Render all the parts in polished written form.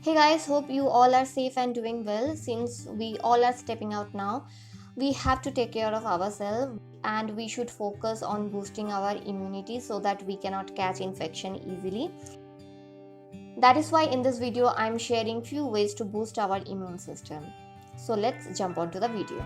Hey guys, hope you all are safe and doing well. Since we all are stepping out now, we have to take care of ourselves and we should focus on boosting our immunity so that we cannot catch infection easily. That is why in this video I'm sharing few ways to boost our immune system. So let's jump on to the video.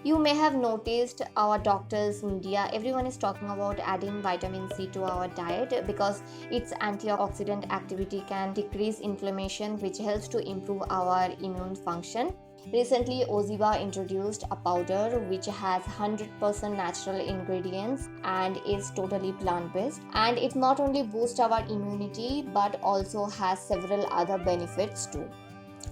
You may have noticed our doctors, media, everyone is talking about adding vitamin C to our diet because its antioxidant activity can decrease inflammation, which helps to improve our immune function. Recently, Oziva introduced a powder which has 100% natural ingredients and is totally plant based. And it not only boosts our immunity but also has several other benefits too.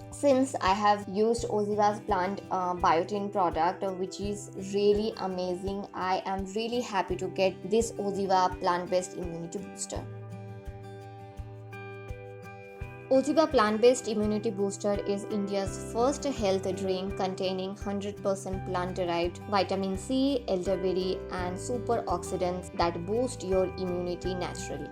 Since I have used Oziva's plant biotin product, which is really amazing, I am really happy to get this Oziva plant-based immunity booster. Oziva plant-based immunity booster is India's first health drink containing 100% plant-derived vitamin C, elderberry, and superoxidants that boost your immunity naturally.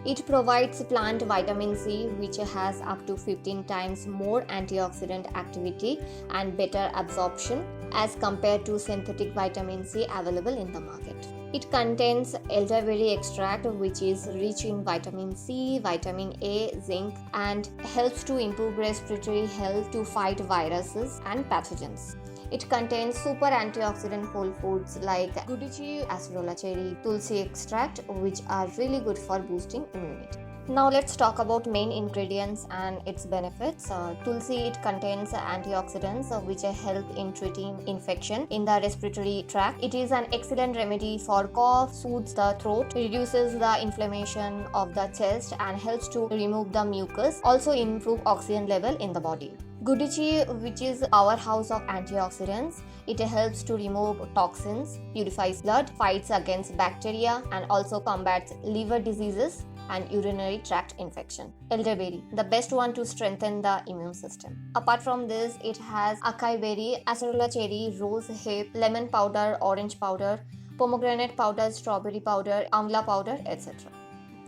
It provides plant vitamin C, which has up to 15 times more antioxidant activity and better absorption as compared to synthetic vitamin C available in the market. It contains elderberry extract, which is rich in vitamin C, vitamin A, zinc, and helps to improve respiratory health to fight viruses and pathogens. It contains super antioxidant whole foods like guduchi, acerola cherry, tulsi extract, which are really good for boosting immunity. Now let's talk about main ingredients and its benefits. Tulsi, it contains antioxidants which help in treating infection in the respiratory tract. It is an excellent remedy for cough, soothes the throat, reduces the inflammation of the chest and helps to remove the mucus, also improve oxygen level in the body. Guduchi, which is powerhouse of antioxidants, it helps to remove toxins, purifies blood, fights against bacteria, and also combats liver diseases and urinary tract infection. Elderberry, the best one to strengthen the immune system. Apart from this, it has acai berry, acerola cherry, rose hip, lemon powder, orange powder, pomegranate powder, strawberry powder, amla powder, etc.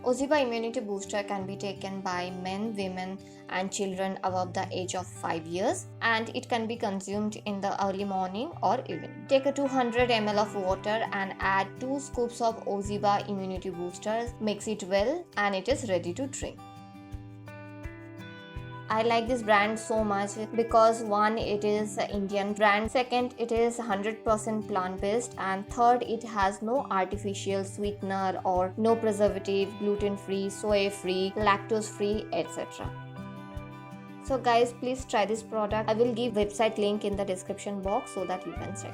Oziva immunity booster can be taken by men, women, and children above the age of 5 years, and it can be consumed in the early morning or evening. Take a 200 ml of water and add 2 scoops of Oziva immunity booster, mix it well, and it is ready to drink. I like this brand so much because one, it is an Indian brand, second, it is 100% plant based, and third, it has no artificial sweetener or no preservative, gluten free, soy free, lactose free, etc. So guys, please try this product. I will give website link in the description box so that you can check.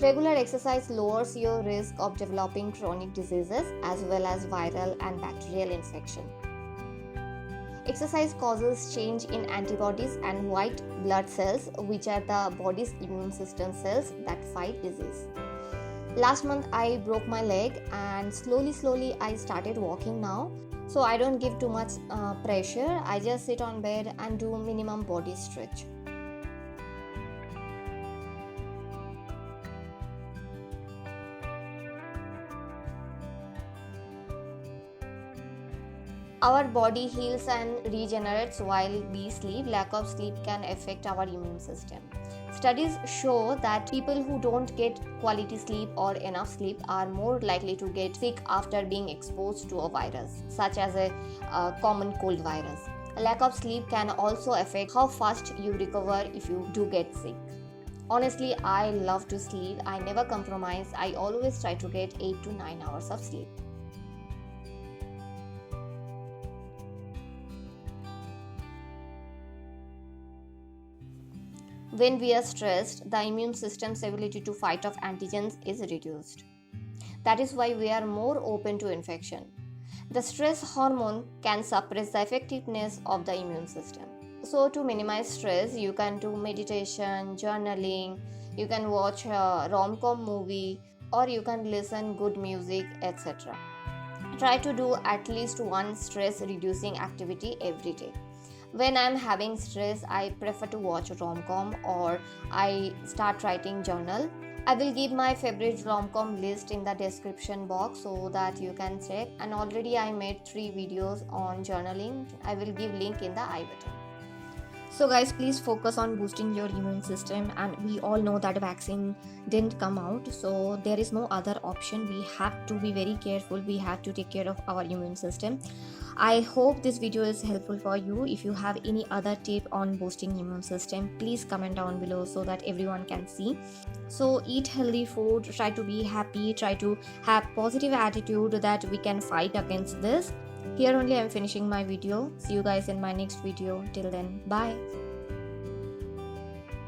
Regular exercise lowers your risk of developing chronic diseases as well as viral and bacterial infection. Exercise causes change in antibodies and white blood cells, which are the body's immune system cells that fight disease. Last month I broke my leg and slowly I started walking now. So I don't give too much pressure. I just sit on bed and do minimum body stretch. Our body heals and regenerates while we sleep. Lack of sleep can affect our immune system. Studies show that people who don't get quality sleep or enough sleep are more likely to get sick after being exposed to a virus, such as a common cold virus. A lack of sleep can also affect how fast you recover if you do get sick. Honestly, I love to sleep. I never compromise. I always try to get 8 to 9 hours of sleep. When we are stressed, the immune system's ability to fight off antigens is reduced. That is why we are more open to infection. The stress hormone can suppress the effectiveness of the immune system. So to minimize stress, you can do meditation, journaling, you can watch a rom-com movie, or you can listen good music, etc. Try to do at least one stress reducing activity every day. When I'm having stress, I prefer to watch rom-com or I start writing journal. I will give my favorite rom-com list in the description box so that you can check, and already I made 3 videos on journaling. I will give link in the I button. So guys, please focus on boosting your immune system, and we all know that vaccine didn't come out, so there is no other option. We have to be very careful. We have to take care of our immune system. I hope this video is helpful for you. If you have any other tip on boosting immune system, please comment down below so that everyone can see. So eat healthy food, try to be happy, try to have positive attitude that we can fight against this. Here only I'm finishing my video. See you guys in my next video. Till then, bye.